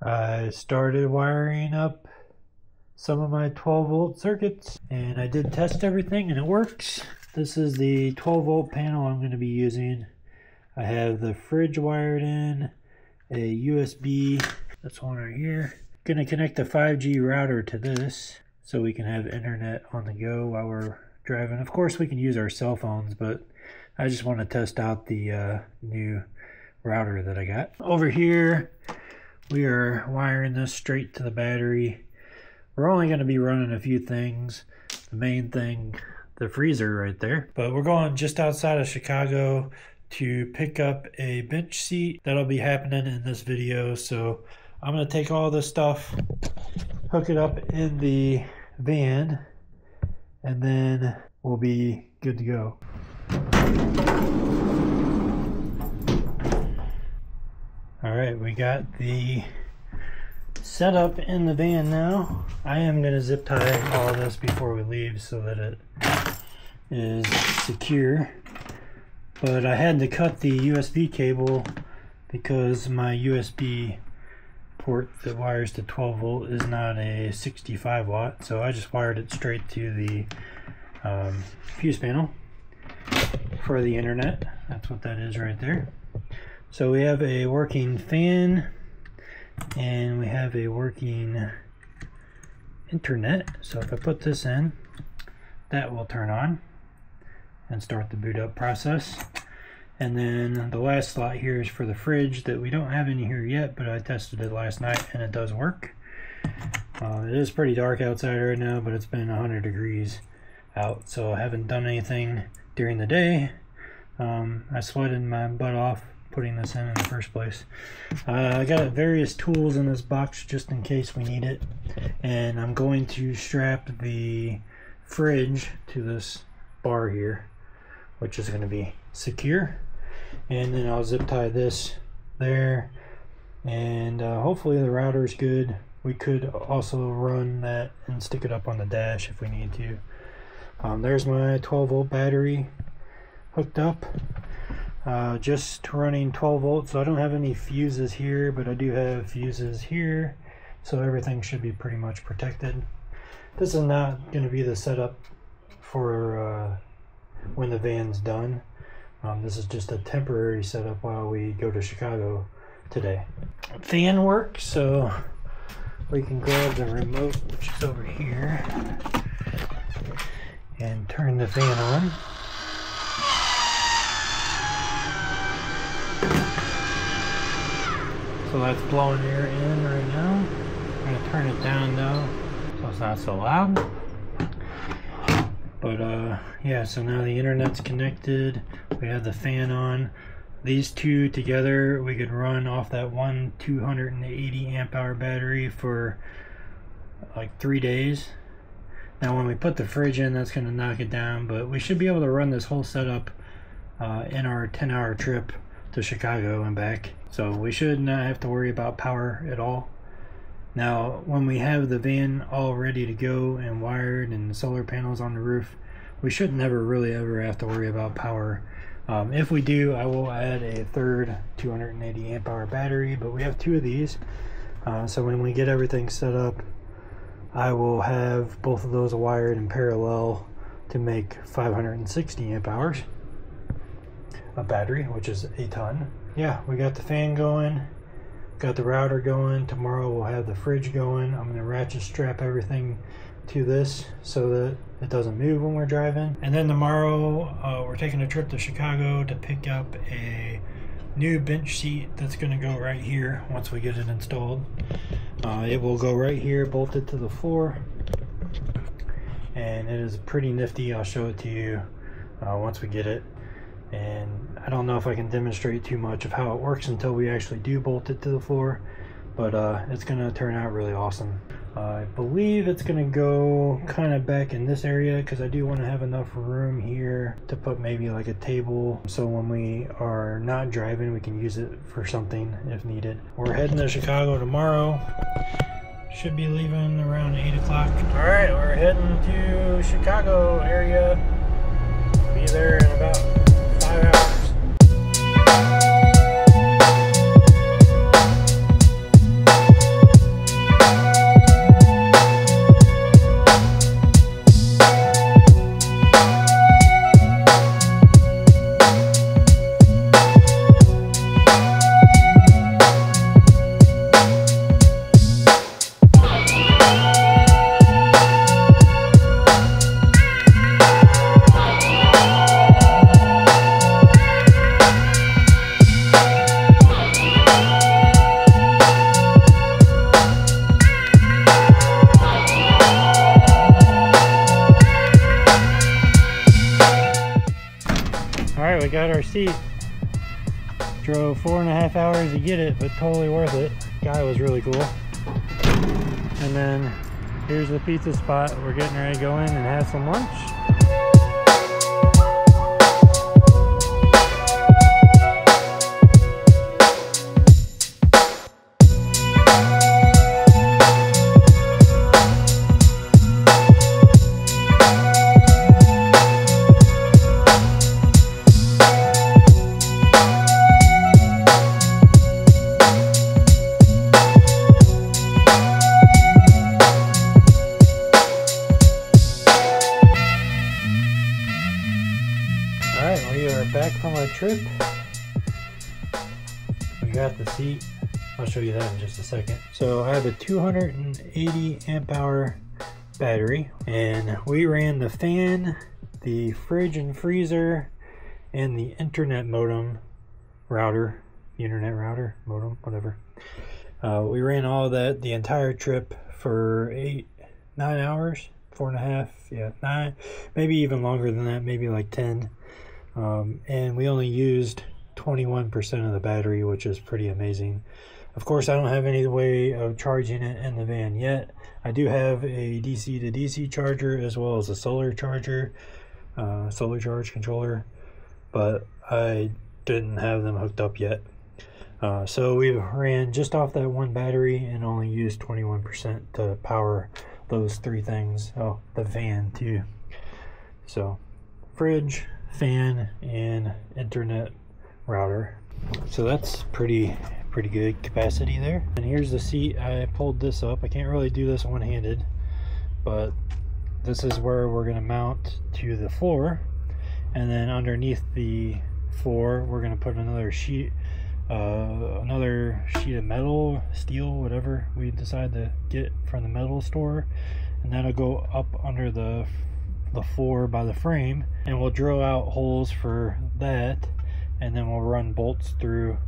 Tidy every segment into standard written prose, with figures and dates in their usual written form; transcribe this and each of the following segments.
I started wiring up some of my 12-volt circuits, and I did test everything and it works. This is the 12-volt panel I'm going to be using. I have the fridge wired in, a USB, that's one right here. Going to connect the 5G router to this so we can have internet on the go while we're driving. Of course we can use our cell phones, but I just want to test out the new router that I got. Over here we are wiring this straight to the battery. We're only going to be running a few things. The main thing, the freezer right there. But we're going just outside of Chicago to pick up a bench seat. That'll be happening in this video. So I'm going to take all this stuff, hook it up in the van, and then we'll be good to go. Alright, we got the setup in the van now. I am going to zip tie all this before we leave so that it is secure. But I had to cut the USB cable because my USB port that wires to 12 volt is not a 65 watt. So I just wired it straight to the fuse panel for the internet. That's what that is right there. So we have a working fan and we have a working internet. So if I put this in, that will turn on and start the boot up process. And then the last slot here is for the fridge that we don't have in here yet, but I tested it last night and it does work. It is pretty dark outside right now, but it's been 100 degrees out, so I haven't done anything during the day. I sweated my butt off putting this in the first place. I got various tools in this box just in case we need it, and I'm going to strap the fridge to this bar here, which is going to be secure, and then I'll zip tie this there, and hopefully the router is good. We could also run that and stick it up on the dash if we need to. There's my 12-volt battery hooked up. Just running 12 volts, so I don't have any fuses here, but I do have fuses here, so everything should be pretty much protected. This is not going to be the setup for when the van's done. This is just a temporary setup while we go to Chicago today. Fan works, so we can grab the remote, which is over here, and turn the fan on. So that's blowing air in right now. I'm going to turn it down though, so it's not so loud. But yeah, so now the internet's connected. We have the fan on. These two together, we could run off that one 280 amp hour battery for like 3 days. Now when we put the fridge in, that's going to knock it down, but we should be able to run this whole setup in our 10-hour trip to Chicago and back. So we should not have to worry about power at all. Now when we have the van all ready to go and wired and the solar panels on the roof, we should never really ever have to worry about power. If we do, I will add a third 280 amp hour battery, but we have two of these. So when we get everything set up, I will have both of those wired in parallel to make 560 amp hours of battery, which is a ton. Yeah, we got the fan going, got the router going. Tomorrow we'll have the fridge going. I'm going to ratchet strap everything to this so that it doesn't move when we're driving. And then tomorrow we're taking a trip to Chicago to pick up a new bench seat that's going to go right here once we get it installed. It will go right here, bolted to the floor, and it is pretty nifty. I'll show it to you once we get it. And I don't know if I can demonstrate too much of how it works until we actually do bolt it to the floor, but it's going to turn out really awesome. I believe it's going to go kind of back in this area because I do want to have enough room here to put maybe like a table, so when we are not driving we can use it for something if needed. We're heading to Chicago tomorrow. Should be leaving around 8 o'clock. Alright, we're heading to Chicago area. Be there in about 5 hours. seat. Drove 4.5 hours to get it, but totally worth it. Guy was really cool. And then here's the pizza spot. We're getting ready to go in and have some lunch. Alright, we are back from our trip. We got the seat. I'll show you that in just a second. So I have a 280 amp hour battery, and we ran the fan, the fridge and freezer, and the internet modem router, the internet router, modem, whatever. We ran all of that the entire trip for 9 hours, 4.5, yeah, 9, maybe even longer than that, maybe like 10. And we only used 21% of the battery, which is pretty amazing. Of course, I don't have any way of charging it in the van yet. I do have a DC to DC charger as well as a solar charger, solar charge controller, but I didn't have them hooked up yet. So we ran just off that one battery and only used 21% to power those three things. Oh, the van too. So fridge, fan, and internet router. So that's pretty good capacity there. And here's the seat. I pulled this up. I can't really do this one-handed, but this is where we're going to mount to the floor, and then underneath the floor we're going to put another sheet of metal, steel, whatever we decide to get from the metal store, and that'll go up under the floor by the frame, and we'll drill out holes for that, and then we'll run bolts through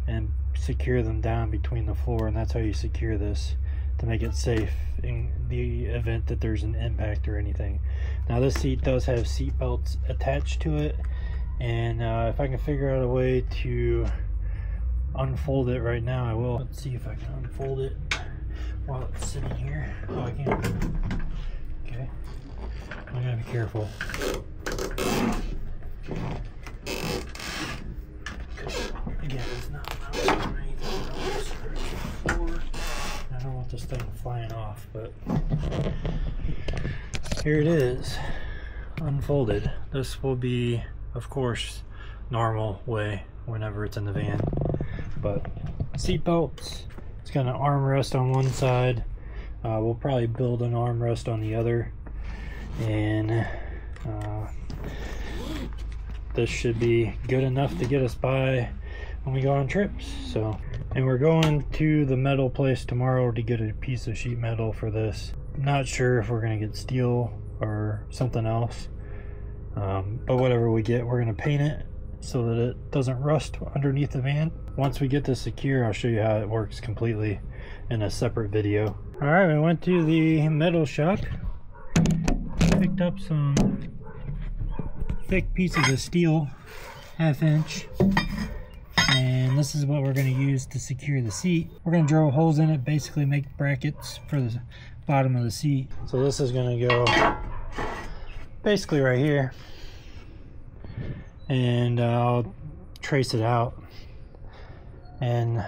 and secure them down between the floor. And that's how you secure this to make it safe in the event that there's an impact or anything. Now this seat does have seat belts attached to it, and if I can figure out a way to unfold it right now, I will. Let's see if I can unfold it while it's sitting here. Oh, I can. Okay, I gotta be careful. Again, it's not mounted or anything else. I don't want this thing flying off, but here it is, unfolded. This will be, of course, normal way whenever it's in the van. But seat belts, it's got an armrest on one side. We'll probably build an armrest on the other, and this should be good enough to get us by when we go on trips. So, and we're going to the metal place tomorrow to get a piece of sheet metal for this. Not sure if we're gonna get steel or something else, but whatever we get, we're gonna paint it so that it doesn't rust underneath the van. Once we get this secure, I'll show you how it works completely in a separate video. All right, we went to the metal shop, picked up some thick pieces of steel, 1/2 inch, and this is what we're going to use to secure the seat. We're going to drill holes in it, basically make brackets for the bottom of the seat. So this is going to go basically right here, and I'll trace it out. And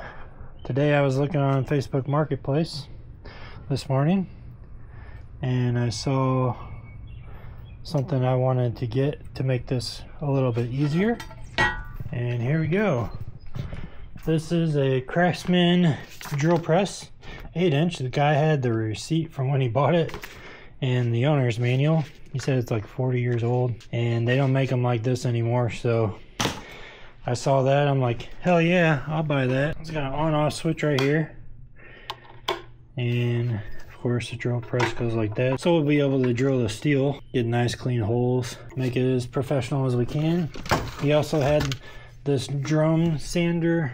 today I was looking on Facebook Marketplace this morning, and I saw something I wanted to get to make this a little bit easier, and here we go. This is a Craftsman drill press, 8 inch. The guy had the receipt from when he bought it and the owner's manual. He said it's like 40 years old, and they don't make them like this anymore. So I saw that, I'm like, hell yeah, I'll buy that. It's got an on-off switch right here, and of course the drill press goes like that. So we'll be able to drill the steel, get nice clean holes, make it as professional as we can. He also had this drum sander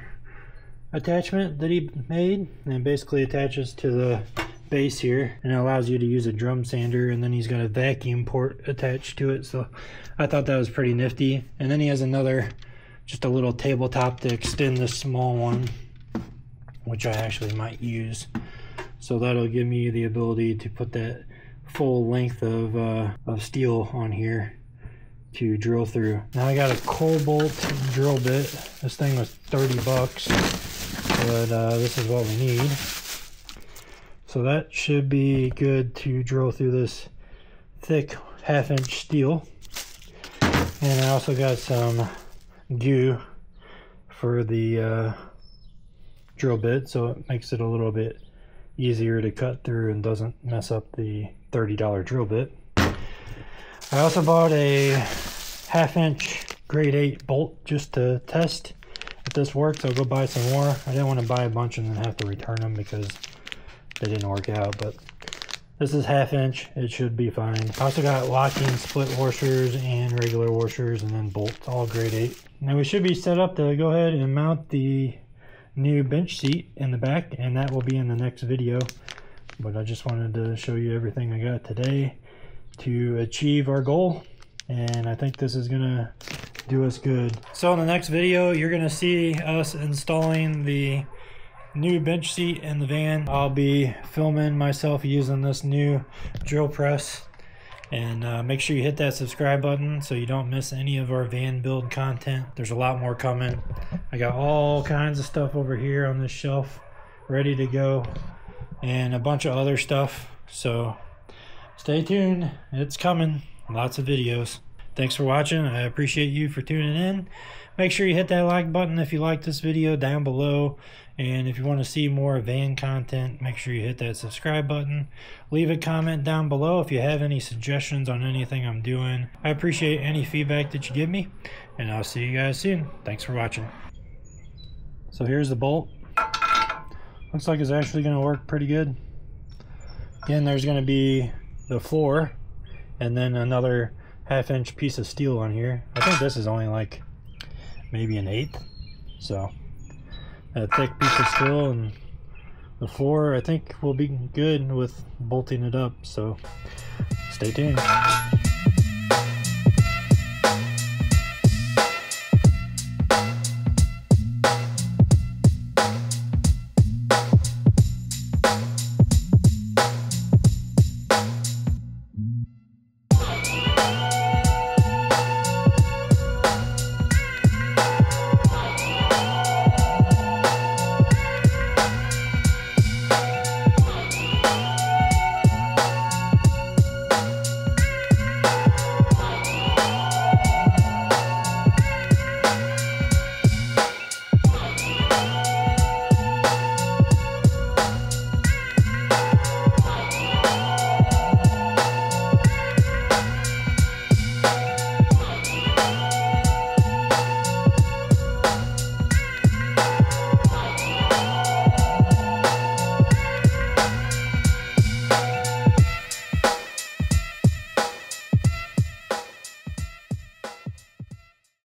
attachment that he made, and it basically attaches to the base here, and it allows you to use a drum sander, and then he's got a vacuum port attached to it. So I thought that was pretty nifty. And then he has another just a little tabletop to extend this small one, which I actually might use. So that'll give me the ability to put that full length of steel on here to drill through. Now I got a Cobalt drill bit. This thing was 30 bucks, but this is what we need. So that should be good to drill through this thick 1/2-inch steel. And I also got some goo for the drill bit, so it makes it a little bit easier to cut through and doesn't mess up the $30 drill bit. I also bought a 1/2-inch grade 8 bolt just to test if this works. I'll go buy some more. I didn't want to buy a bunch and then have to return them because they didn't work out, but this is 1/2-inch. It should be fine. I also got locking split washers and regular washers and then bolts, all grade 8. Now we should be set up to go ahead and mount the new bench seat in the back, and that will be in the next video. But I just wanted to show you everything I got today to achieve our goal, and I think this is gonna do us good. So in the next video, you're gonna see us installing the new bench seat in the van. I'll be filming myself using this new drill press, and make sure you hit that subscribe button so you don't miss any of our van build content. There's a lot more coming. I got all kinds of stuff over here on this shelf ready to go, and a bunch of other stuff, so stay tuned. It's coming. Lots of videos. Thanks for watching. I appreciate you for tuning in. Make sure you hit that like button if you like this video down below, and if you want to see more van content, make sure you hit that subscribe button. Leave a comment down below if you have any suggestions on anything I'm doing. I appreciate any feedback that you give me, and I'll see you guys soon. Thanks for watching. So here's the bolt. Looks like it's actually going to work pretty good. Again, there's going to be the floor and then another 1/2-inch piece of steel on here. I think this is only like maybe an 1/8, so a thick piece of steel, and the floor I think will be good with bolting it up, so stay tuned.